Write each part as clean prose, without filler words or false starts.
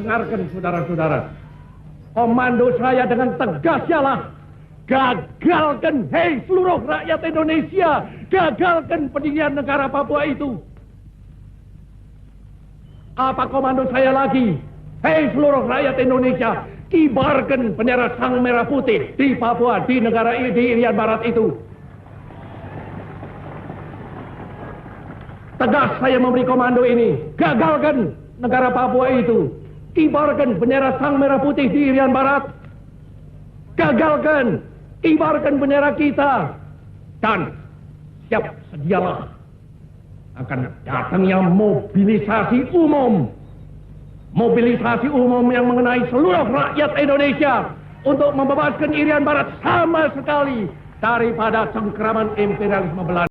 Dengarkan saudara-saudara, komando saya dengan tegas ialah gagalkan, hei seluruh rakyat Indonesia, gagalkan pendirian negara Papua itu. Apa komando saya lagi? Hei seluruh rakyat Indonesia, kibarkan bendera sang merah putih di Papua, di negara ini, di Irian Barat itu. Tegas saya memberi komando ini, gagalkan negara Papua itu. Kibarkan bendera sang merah putih di Irian Barat. Gagalkan, kibarkan bendera kita. Dan siap sedialah akan datangnya mobilisasi umum. Mobilisasi umum yang mengenai seluruh rakyat Indonesia untuk membebaskan Irian Barat sama sekali daripada cengkeraman imperialisme Belanda.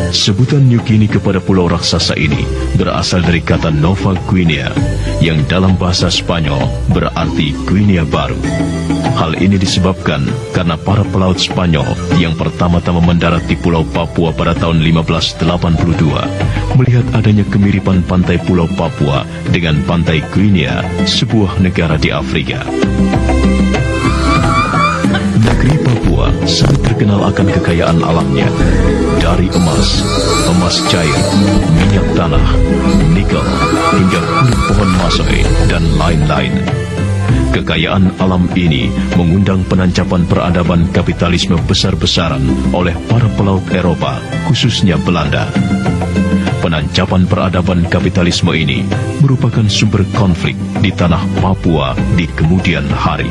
Sebutan New Guinea kepada pulau raksasa ini berasal dari kata Nova Guinea, yang dalam bahasa Spanyol berarti Guinea Baru. Hal ini disebabkan karena para pelaut Spanyol yang pertama-tama mendarat di Pulau Papua pada tahun 1582 melihat adanya kemiripan pantai Pulau Papua dengan pantai Guinea, sebuah negara di Afrika. Negeri Papua sangat terkenal akan kekayaan alamnya, dari emas, emas cair, minyak tanah, nikel, hingga kulit pohon masoi, dan lain-lain. Kekayaan alam ini mengundang penancapan peradaban kapitalisme besar-besaran oleh para pelaut Eropa, khususnya Belanda. Penancapan peradaban kapitalisme ini merupakan sumber konflik di tanah Papua di kemudian hari.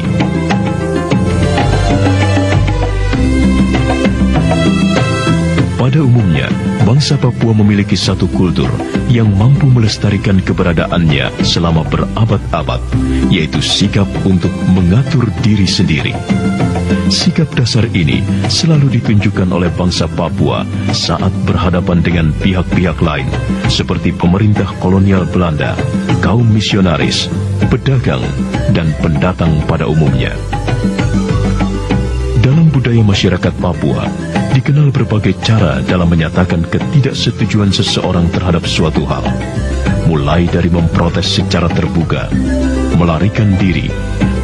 Pada umumnya, bangsa Papua memiliki satu kultur yang mampu melestarikan keberadaannya selama berabad-abad, yaitu sikap untuk mengatur diri sendiri. Sikap dasar ini selalu ditunjukkan oleh bangsa Papua saat berhadapan dengan pihak-pihak lain, seperti pemerintah kolonial Belanda, kaum misionaris, pedagang, dan pendatang pada umumnya. Dalam budaya masyarakat Papua, dikenal berbagai cara dalam menyatakan ketidaksetujuan seseorang terhadap suatu hal, mulai dari memprotes secara terbuka, melarikan diri,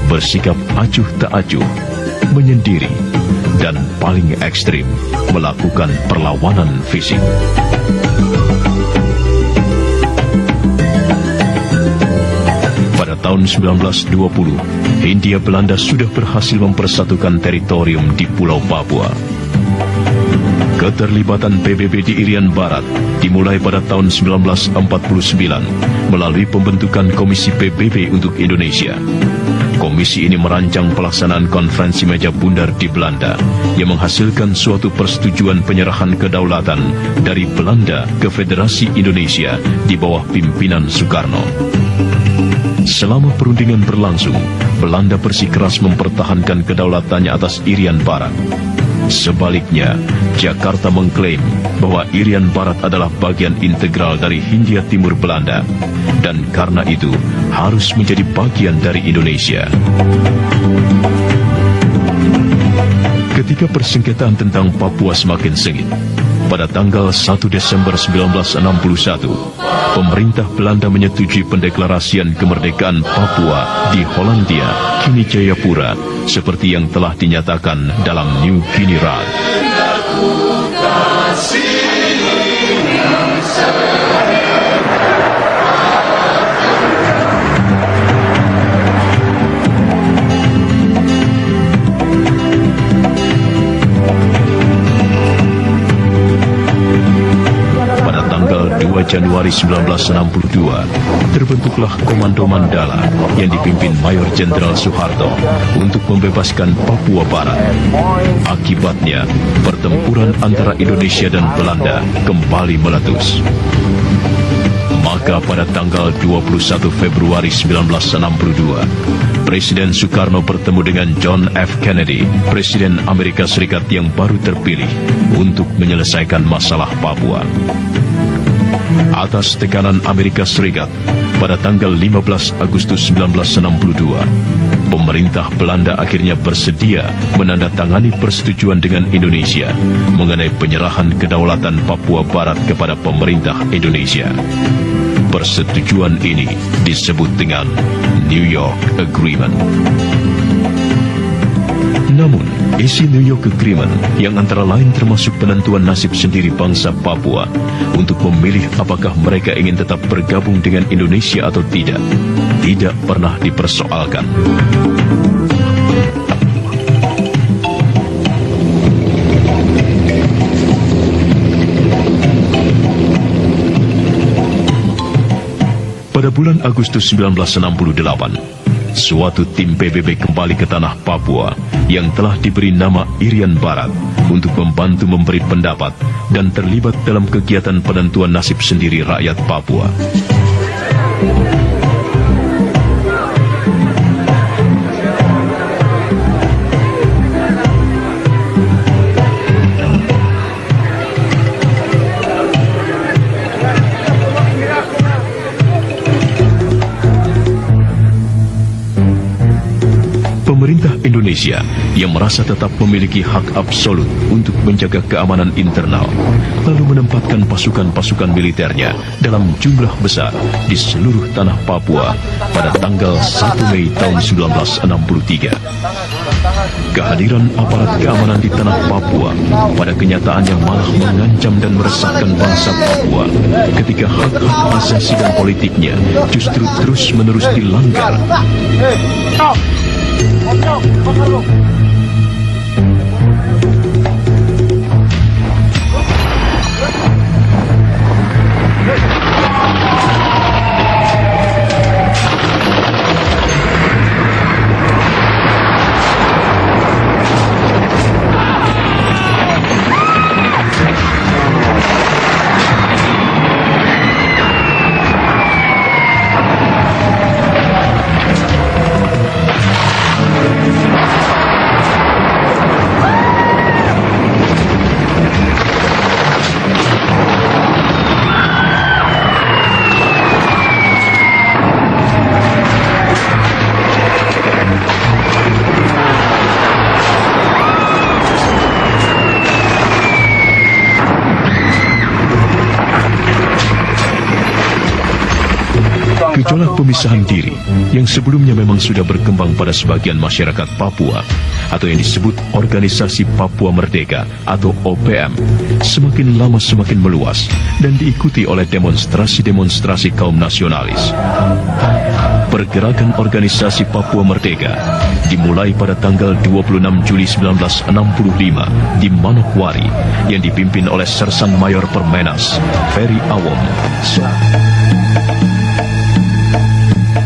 bersikap acuh tak acuh, menyendiri, dan paling ekstrim, melakukan perlawanan fisik. Pada tahun 1920, Hindia Belanda sudah berhasil mempersatukan teritorium di Pulau Papua. Keterlibatan PBB di Irian Barat dimulai pada tahun 1949 melalui pembentukan Komisi PBB untuk Indonesia. Komisi ini merancang pelaksanaan konferensi meja bundar di Belanda yang menghasilkan suatu persetujuan penyerahan kedaulatan dari Belanda ke Federasi Indonesia di bawah pimpinan Soekarno. Selama perundingan berlangsung, Belanda bersikeras mempertahankan kedaulatannya atas Irian Barat. Sebaliknya, Jakarta mengklaim bahwa Irian Barat adalah bagian integral dari Hindia Timur Belanda, dan karena itu harus menjadi bagian dari Indonesia. Ketika persengketaan tentang Papua semakin sengit, pada tanggal 1 Desember 1961, pemerintah Belanda menyetujui pendeklarasian kemerdekaan Papua di Hollandia, kini Jayapura, seperti yang telah dinyatakan dalam New Guinea Rad. Januari 1962, terbentuklah Komando Mandala yang dipimpin Mayor Jenderal Soeharto untuk membebaskan Papua Barat. Akibatnya, pertempuran antara Indonesia dan Belanda kembali meletus. Maka pada tanggal 21 Februari 1962, Presiden Soekarno bertemu dengan John F. Kennedy, Presiden Amerika Serikat yang baru terpilih, untuk menyelesaikan masalah Papua. Atas tekanan Amerika Serikat, pada tanggal 15 Agustus 1962, pemerintah Belanda akhirnya bersedia menandatangani persetujuan dengan Indonesia mengenai penyerahan kedaulatan Papua Barat kepada pemerintah Indonesia. Persetujuan ini disebut dengan New York Agreement. Namun, isi New York Agreement yang antara lain termasuk penentuan nasib sendiri bangsa Papua untuk memilih apakah mereka ingin tetap bergabung dengan Indonesia atau tidak pernah dipersoalkan. Pada bulan Agustus 1968, suatu tim PBB kembali ke tanah Papua yang telah diberi nama Irian Barat untuk membantu memberi pendapat dan terlibat dalam kegiatan penentuan nasib sendiri rakyat Papua. Pemerintah Indonesia yang merasa tetap memiliki hak absolut untuk menjaga keamanan internal, lalu menempatkan pasukan-pasukan militernya dalam jumlah besar di seluruh tanah Papua pada tanggal 1 Mei tahun 1963. Kehadiran aparat keamanan di tanah Papua pada kenyataannya malah mengancam dan meresahkan bangsa Papua ketika hak-hak asasi dan politiknya justru terus-menerus dilanggar. Gejolak pemisahan diri yang sebelumnya memang sudah berkembang pada sebagian masyarakat Papua atau yang disebut Organisasi Papua Merdeka atau OPM semakin lama semakin meluas dan diikuti oleh demonstrasi-demonstrasi kaum nasionalis. Pergerakan Organisasi Papua Merdeka dimulai pada tanggal 26 Juli 1965 di Manokwari yang dipimpin oleh Sersan Mayor Permenas Ferry Awom.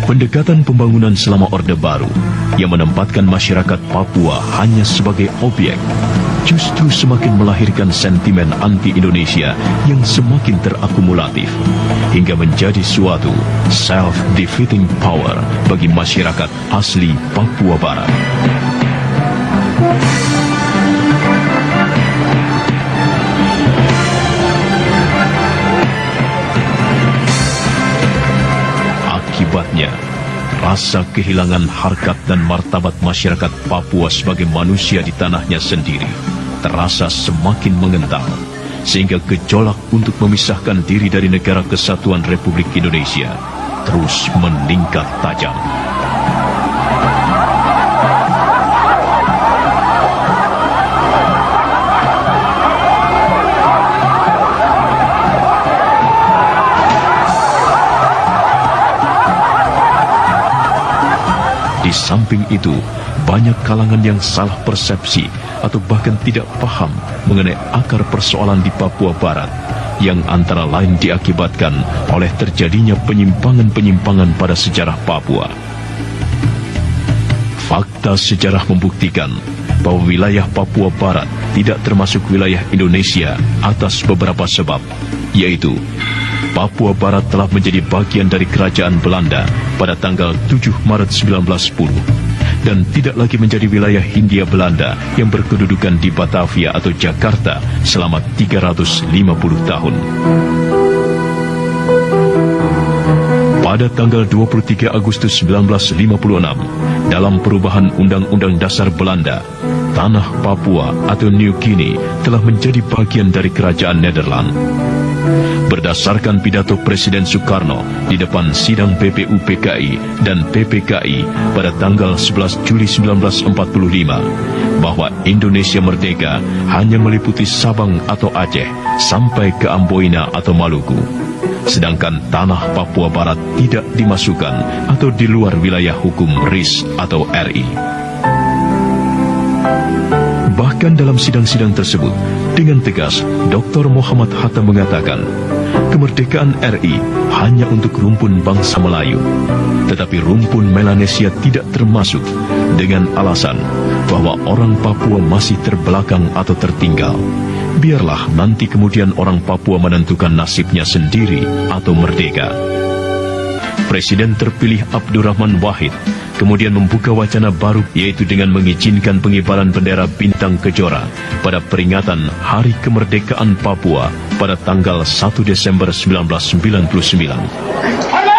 Pendekatan pembangunan selama Orde Baru yang menempatkan masyarakat Papua hanya sebagai objek justru semakin melahirkan sentimen anti-Indonesia yang semakin terakumulatif hingga menjadi suatu self-defeating power bagi masyarakat asli Papua Barat. Akibatnya, rasa kehilangan harkat dan martabat masyarakat Papua sebagai manusia di tanahnya sendiri terasa semakin mengental, sehingga gejolak untuk memisahkan diri dari Negara Kesatuan Republik Indonesia terus meningkat tajam. Di samping itu, banyak kalangan yang salah persepsi atau bahkan tidak paham mengenai akar persoalan di Papua Barat yang antara lain diakibatkan oleh terjadinya penyimpangan-penyimpangan pada sejarah Papua. Fakta sejarah membuktikan bahwa wilayah Papua Barat tidak termasuk wilayah Indonesia atas beberapa sebab, yaitu Papua Barat telah menjadi bagian dari Kerajaan Belanda pada tanggal 7 Maret 1910 dan tidak lagi menjadi wilayah Hindia Belanda yang berkedudukan di Batavia atau Jakarta selama 350 tahun. Pada tanggal 23 Agustus 1956, dalam perubahan Undang-Undang Dasar Belanda, tanah Papua atau New Guinea telah menjadi bagian dari Kerajaan Nederland. Berdasarkan pidato Presiden Soekarno di depan sidang BPUPKI dan PPKI pada tanggal 11 Juli 1945, bahwa Indonesia merdeka hanya meliputi Sabang atau Aceh sampai ke Amboina atau Maluku, sedangkan tanah Papua Barat tidak dimasukkan atau di luar wilayah hukum RIS atau RI. Bahkan dalam sidang-sidang tersebut, dengan tegas, Dr. Muhammad Hatta mengatakan, kemerdekaan RI hanya untuk rumpun bangsa Melayu, tetapi rumpun Melanesia tidak termasuk, dengan alasan bahwa orang Papua masih terbelakang atau tertinggal. Biarlah nanti kemudian orang Papua menentukan nasibnya sendiri atau merdeka. Presiden terpilih Abdurrahman Wahid kemudian membuka wacana baru, yaitu dengan mengizinkan pengibaran bendera bintang kejora pada peringatan Hari Kemerdekaan Papua pada tanggal 1 Desember 1999.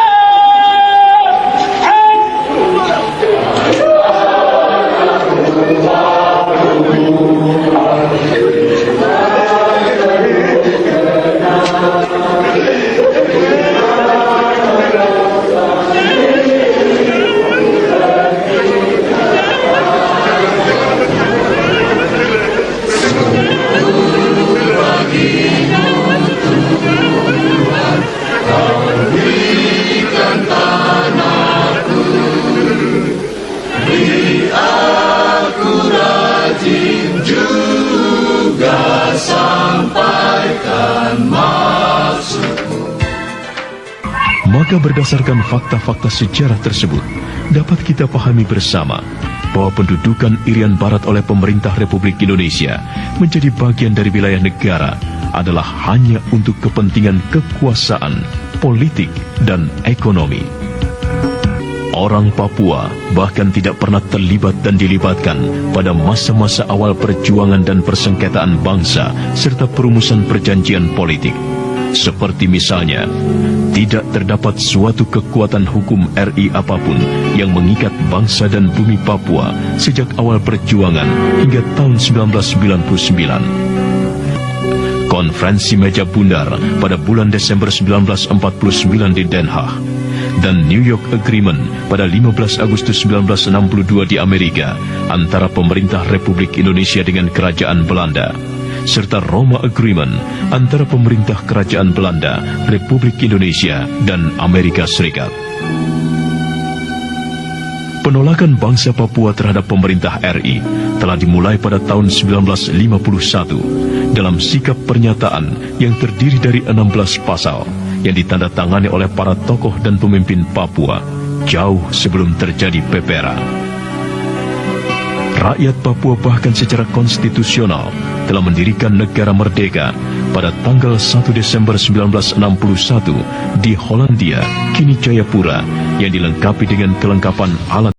Maka berdasarkan fakta-fakta sejarah tersebut, dapat kita pahami bersama bahwa pendudukan Irian Barat oleh pemerintah Republik Indonesia menjadi bagian dari wilayah negara adalah hanya untuk kepentingan kekuasaan, politik, dan ekonomi. Orang Papua bahkan tidak pernah terlibat dan dilibatkan pada masa-masa awal perjuangan dan persengketaan bangsa serta perumusan perjanjian politik. Seperti misalnya, tidak terdapat suatu kekuatan hukum RI apapun yang mengikat bangsa dan bumi Papua sejak awal perjuangan hingga tahun 1999. Konferensi Meja Bundar pada bulan Desember 1949 di Den Haag dan New York Agreement pada 15 Agustus 1962 di Amerika antara pemerintah Republik Indonesia dengan Kerajaan Belanda, serta Roma Agreement antara pemerintah Kerajaan Belanda, Republik Indonesia, dan Amerika Serikat. Penolakan bangsa Papua terhadap pemerintah RI telah dimulai pada tahun 1951 dalam sikap pernyataan yang terdiri dari 16 pasal yang ditandatangani oleh para tokoh dan pemimpin Papua jauh sebelum terjadi PPRA. Rakyat Papua bahkan secara konstitusional telah mendirikan negara merdeka pada tanggal 1 Desember 1961 di Hollandia, kini Jayapura, yang dilengkapi dengan kelengkapan alat